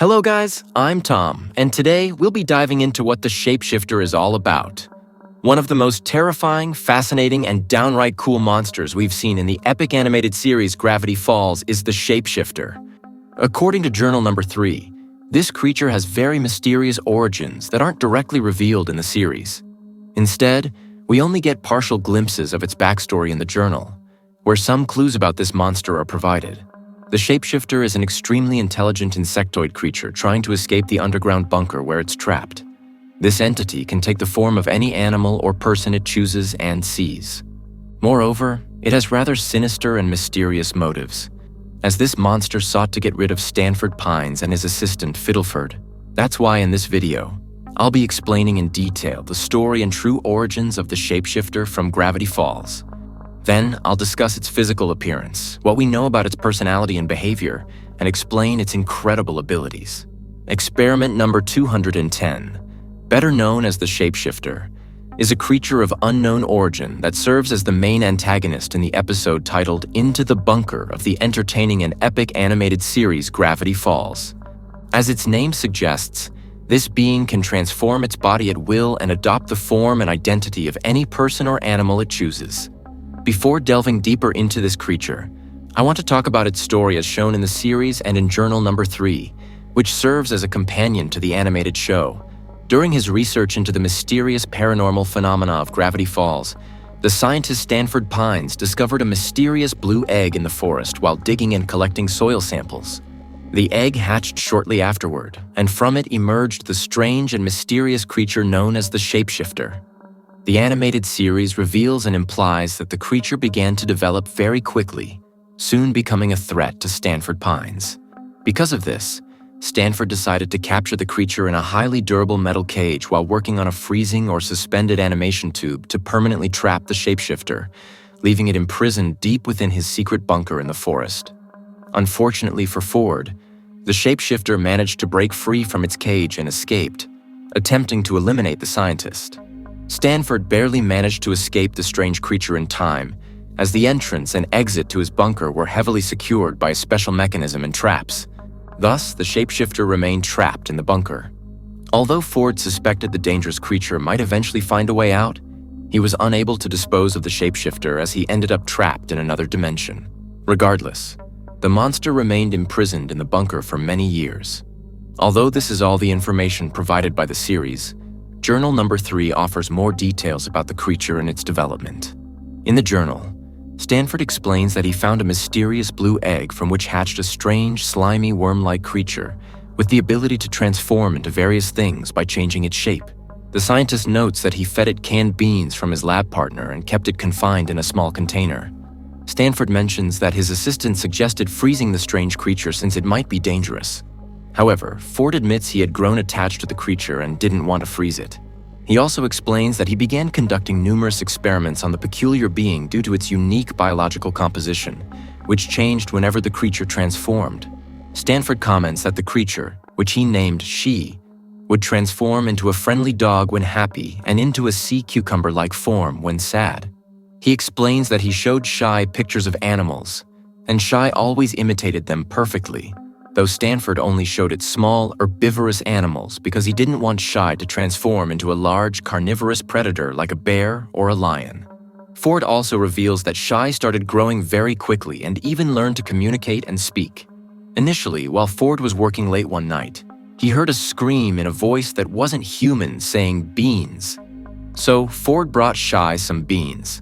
Hello guys, I'm Tom, and today we'll be diving into what the shapeshifter is all about. One of the most terrifying, fascinating, and downright cool monsters we've seen in the epic animated series Gravity Falls is the shapeshifter. According to Journal Number 3, this creature has very mysterious origins that aren't directly revealed in the series. Instead, we only get partial glimpses of its backstory in the journal, where some clues about this monster are provided. The shapeshifter is an extremely intelligent insectoid creature trying to escape the underground bunker where it's trapped. This entity can take the form of any animal or person it chooses and sees. Moreover, it has rather sinister and mysterious motives, as this monster sought to get rid of Stanford Pines and his assistant Fiddleford. That's why in this video, I'll be explaining in detail the story and true origins of the shapeshifter from Gravity Falls. Then, I'll discuss its physical appearance, what we know about its personality and behavior, and explain its incredible abilities. Experiment number 210, better known as the shapeshifter, is a creature of unknown origin that serves as the main antagonist in the episode titled Into the Bunker of the entertaining and epic animated series Gravity Falls. As its name suggests, this being can transform its body at will and adopt the form and identity of any person or animal it chooses. Before delving deeper into this creature, I want to talk about its story as shown in the series and in Journal Number 3, which serves as a companion to the animated show. During his research into the mysterious paranormal phenomena of Gravity Falls, the scientist Stanford Pines discovered a mysterious blue egg in the forest while digging and collecting soil samples. The egg hatched shortly afterward, and from it emerged the strange and mysterious creature known as the shapeshifter. The animated series reveals and implies that the creature began to develop very quickly, soon becoming a threat to Stanford Pines. Because of this, Stanford decided to capture the creature in a highly durable metal cage while working on a freezing or suspended animation tube to permanently trap the shapeshifter, leaving it imprisoned deep within his secret bunker in the forest. Unfortunately for Ford, the shapeshifter managed to break free from its cage and escaped, attempting to eliminate the scientist. Stanford barely managed to escape the strange creature in time, as the entrance and exit to his bunker were heavily secured by a special mechanism and traps. Thus, the shapeshifter remained trapped in the bunker. Although Ford suspected the dangerous creature might eventually find a way out, he was unable to dispose of the shapeshifter as he ended up trapped in another dimension. Regardless, the monster remained imprisoned in the bunker for many years. Although this is all the information provided by the series, Journal Number 3 offers more details about the creature and its development. In the journal, Stanford explains that he found a mysterious blue egg from which hatched a strange, slimy, worm-like creature with the ability to transform into various things by changing its shape. The scientist notes that he fed it canned beans from his lab partner and kept it confined in a small container. Stanford mentions that his assistant suggested freezing the strange creature since it might be dangerous. However, Ford admits he had grown attached to the creature and didn't want to freeze it. He also explains that he began conducting numerous experiments on the peculiar being due to its unique biological composition, which changed whenever the creature transformed. Stanford comments that the creature, which he named She, would transform into a friendly dog when happy and into a sea cucumber-like form when sad. He explains that he showed Shy pictures of animals, and Shy always imitated them perfectly, though Stanford only showed it small, herbivorous animals because he didn't want Shy to transform into a large, carnivorous predator like a bear or a lion. Ford also reveals that Shy started growing very quickly and even learned to communicate and speak. Initially, while Ford was working late one night, he heard a scream in a voice that wasn't human saying beans. So Ford brought Shy some beans.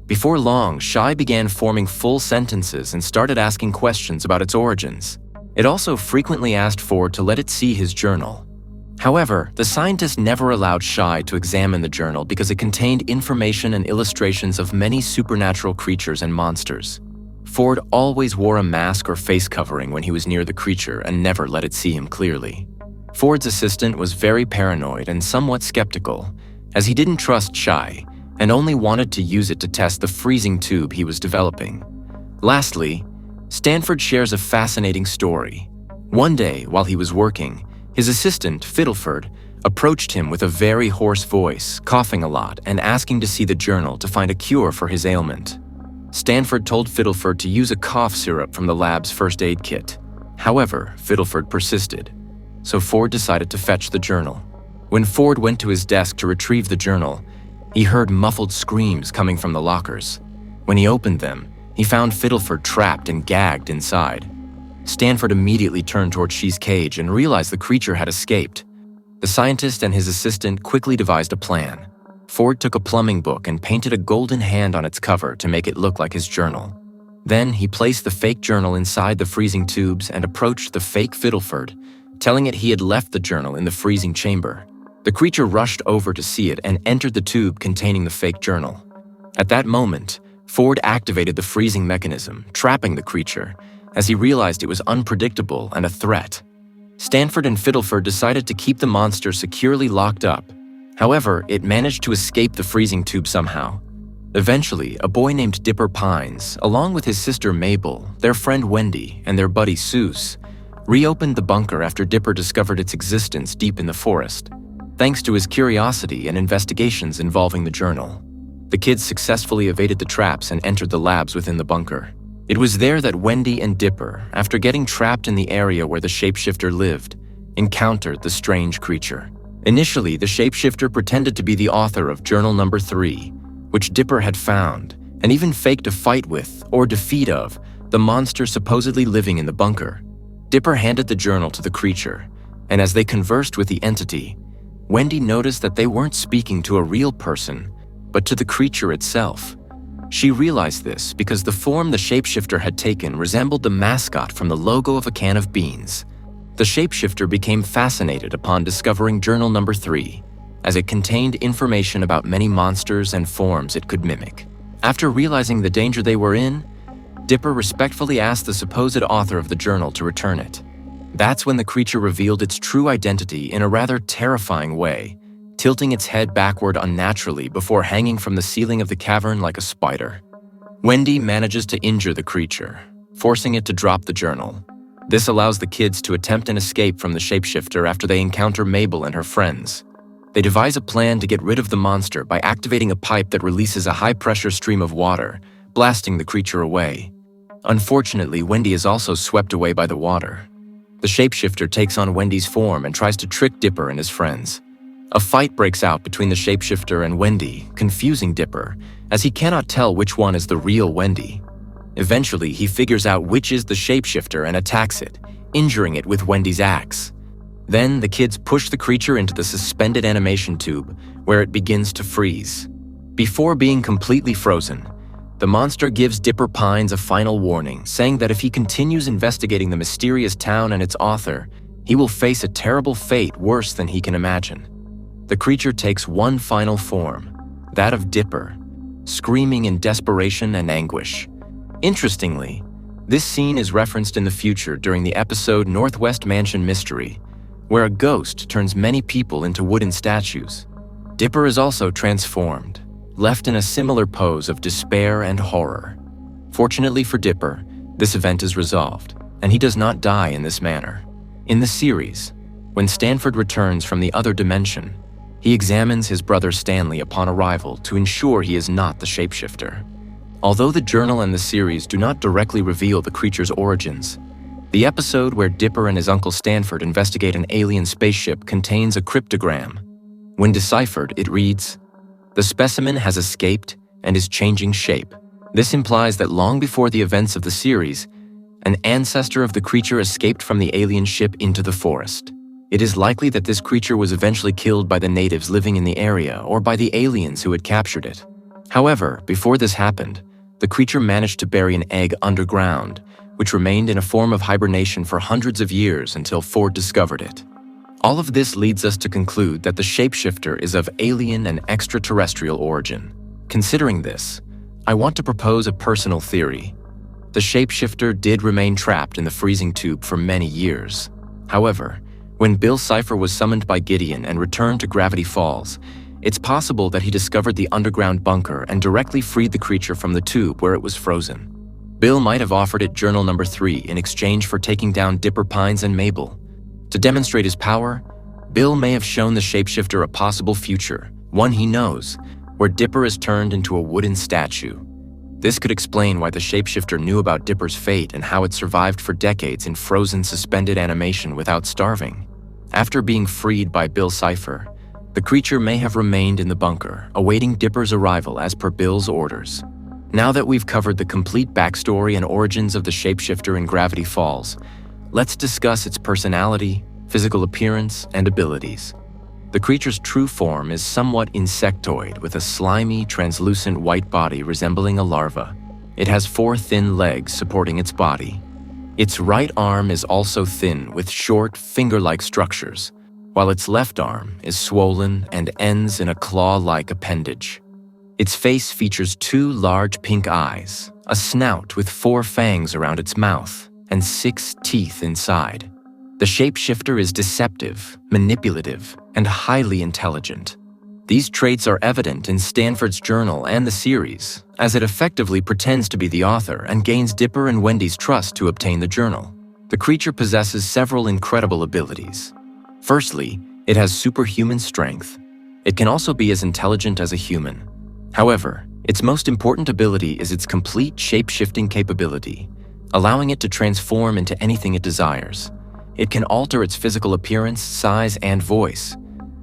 Before long, Shy began forming full sentences and started asking questions about its origins. It also frequently asked Ford to let it see his journal. However, the scientist never allowed Shy to examine the journal because it contained information and illustrations of many supernatural creatures and monsters. Ford always wore a mask or face covering when he was near the creature and never let it see him clearly. Ford's assistant was very paranoid and somewhat skeptical, as he didn't trust Shy and only wanted to use it to test the freezing tube he was developing. Lastly, Stanford shares a fascinating story. One day, while he was working, his assistant, Fiddleford, approached him with a very hoarse voice, coughing a lot, and asking to see the journal to find a cure for his ailment. Stanford told Fiddleford to use a cough syrup from the lab's first aid kit. However, Fiddleford persisted. so Ford decided to fetch the journal. When Ford went to his desk to retrieve the journal, he heard muffled screams coming from the lockers. When he opened them, he found Fiddleford trapped and gagged inside. Stanford immediately turned toward She's cage and realized the creature had escaped. The scientist and his assistant quickly devised a plan. Ford took a plumbing book and painted a golden hand on its cover to make it look like his journal. Then he placed the fake journal inside the freezing tubes and approached the fake Fiddleford, telling it he had left the journal in the freezing chamber. The creature rushed over to see it and entered the tube containing the fake journal. At that moment, Ford activated the freezing mechanism, trapping the creature, as he realized it was unpredictable and a threat. Stanford and Fiddleford decided to keep the monster securely locked up. However, it managed to escape the freezing tube somehow. Eventually, a boy named Dipper Pines, along with his sister Mabel, their friend Wendy, and their buddy Seuss, reopened the bunker after Dipper discovered its existence deep in the forest. Thanks to his curiosity and investigations involving the journal, the kids successfully evaded the traps and entered the labs within the bunker. It was there that Wendy and Dipper, after getting trapped in the area where the shapeshifter lived, encountered the strange creature. Initially, the shapeshifter pretended to be the author of Journal Number 3, which Dipper had found, and even faked a fight with, or defeat of, the monster supposedly living in the bunker. Dipper handed the journal to the creature, and as they conversed with the entity, Wendy noticed that they weren't speaking to a real person, but to the creature itself. She realized this because the form the shapeshifter had taken resembled the mascot from the logo of a can of beans. The shapeshifter became fascinated upon discovering Journal Number 3, as it contained information about many monsters and forms it could mimic. After realizing the danger they were in, Dipper respectfully asked the supposed author of the journal to return it. That's when the creature revealed its true identity in a rather terrifying way, tilting its head backward unnaturally before hanging from the ceiling of the cavern like a spider. Wendy manages to injure the creature, forcing it to drop the journal. This allows the kids to attempt an escape from the shapeshifter after they encounter Mabel and her friends. They devise a plan to get rid of the monster by activating a pipe that releases a high-pressure stream of water, blasting the creature away. Unfortunately, Wendy is also swept away by the water. The shapeshifter takes on Wendy's form and tries to trick Dipper and his friends. A fight breaks out between the shapeshifter and Wendy, confusing Dipper, as he cannot tell which one is the real Wendy. Eventually, he figures out which is the shapeshifter and attacks it, injuring it with Wendy's axe. Then, the kids push the creature into the suspended animation tube, where it begins to freeze. Before being completely frozen, the monster gives Dipper Pines a final warning, saying that if he continues investigating the mysterious town and its author, he will face a terrible fate worse than he can imagine. The creature takes one final form, that of Dipper, screaming in desperation and anguish. Interestingly, this scene is referenced in the future during the episode Northwest Mansion Mystery, where a ghost turns many people into wooden statues. Dipper is also transformed, left in a similar pose of despair and horror. Fortunately for Dipper, this event is resolved, and he does not die in this manner. In the series, when Stanford returns from the other dimension, he examines his brother Stanley upon arrival to ensure he is not the shapeshifter. Although the journal and the series do not directly reveal the creature's origins, the episode where Dipper and his uncle Stanford investigate an alien spaceship contains a cryptogram. When deciphered, it reads, "The specimen has escaped and is changing shape." This implies that long before the events of the series, an ancestor of the creature escaped from the alien ship into the forest. It is likely that this creature was eventually killed by the natives living in the area or by the aliens who had captured it. However, before this happened, the creature managed to bury an egg underground, which remained in a form of hibernation for hundreds of years until Ford discovered it. All of this leads us to conclude that the shapeshifter is of alien and extraterrestrial origin. Considering this, I want to propose a personal theory. The shapeshifter did remain trapped in the freezing tube for many years. However, when Bill Cipher was summoned by Gideon and returned to Gravity Falls, it's possible that he discovered the underground bunker and directly freed the creature from the tube where it was frozen. Bill might have offered it Journal Number 3 in exchange for taking down Dipper Pines and Mabel. To demonstrate his power, Bill may have shown the shapeshifter a possible future, one he knows, where Dipper is turned into a wooden statue. This could explain why the shapeshifter knew about Dipper's fate and how it survived for decades in frozen, suspended animation without starving. After being freed by Bill Cipher, the creature may have remained in the bunker, awaiting Dipper's arrival as per Bill's orders. Now that we've covered the complete backstory and origins of the shapeshifter in Gravity Falls, let's discuss its personality, physical appearance, and abilities. The creature's true form is somewhat insectoid, with a slimy, translucent white body resembling a larva. It has 4 thin legs supporting its body. Its right arm is also thin, with short, finger-like structures, while its left arm is swollen and ends in a claw-like appendage. Its face features 2 large pink eyes, a snout with 4 fangs around its mouth, and 6 teeth inside. The shapeshifter is deceptive, manipulative, and highly intelligent. These traits are evident in Stanford's journal and the series, as it effectively pretends to be the author and gains Dipper and Wendy's trust to obtain the journal. The creature possesses several incredible abilities. Firstly, it has superhuman strength. It can also be as intelligent as a human. However, its most important ability is its complete shape-shifting capability, allowing it to transform into anything it desires. It can alter its physical appearance, size, and voice.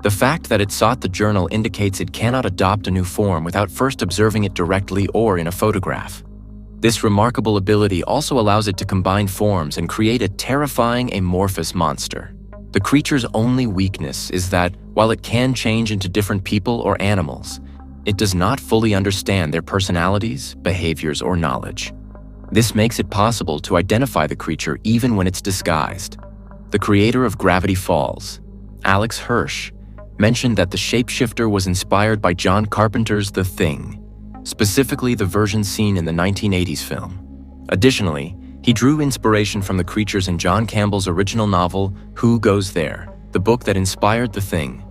The fact that it sought the journal indicates it cannot adopt a new form without first observing it directly or in a photograph. This remarkable ability also allows it to combine forms and create a terrifying amorphous monster. The creature's only weakness is that, while it can change into different people or animals, it does not fully understand their personalities, behaviors, or knowledge. This makes it possible to identify the creature even when it's disguised. The creator of Gravity Falls, Alex Hirsch, mentioned that the shapeshifter was inspired by John Carpenter's The Thing, specifically the version seen in the 1980s film. Additionally, he drew inspiration from the creatures in John Campbell's original novel, Who Goes There?, the book that inspired The Thing.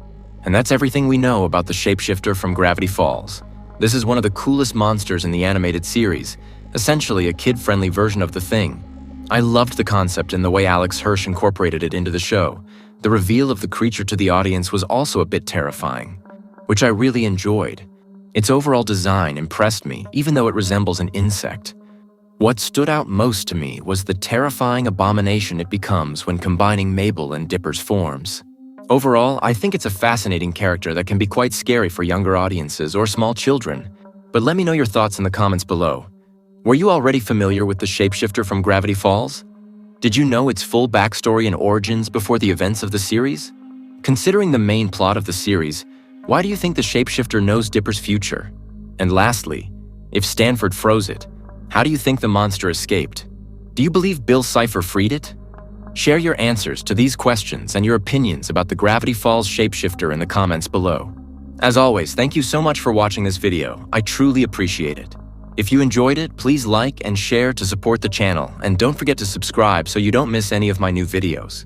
And that's everything we know about the shapeshifter from Gravity Falls. This is one of the coolest monsters in the animated series, essentially a kid-friendly version of The Thing. I loved the concept and the way Alex Hirsch incorporated it into the show. The reveal of the creature to the audience was also a bit terrifying, which I really enjoyed. Its overall design impressed me, even though it resembles an insect. What stood out most to me was the terrifying abomination it becomes when combining Mabel and Dipper's forms. Overall, I think it's a fascinating character that can be quite scary for younger audiences or small children. But let me know your thoughts in the comments below. Were you already familiar with the shapeshifter from Gravity Falls? Did you know its full backstory and origins before the events of the series? Considering the main plot of the series, why do you think the shapeshifter knows Dipper's future? And lastly, if Stanford froze it, how do you think the monster escaped? Do you believe Bill Cipher freed it? Share your answers to these questions and your opinions about the Gravity Falls shapeshifter in the comments below. As always, thank you so much for watching this video. I truly appreciate it. If you enjoyed it, please like and share to support the channel, and don't forget to subscribe so you don't miss any of my new videos.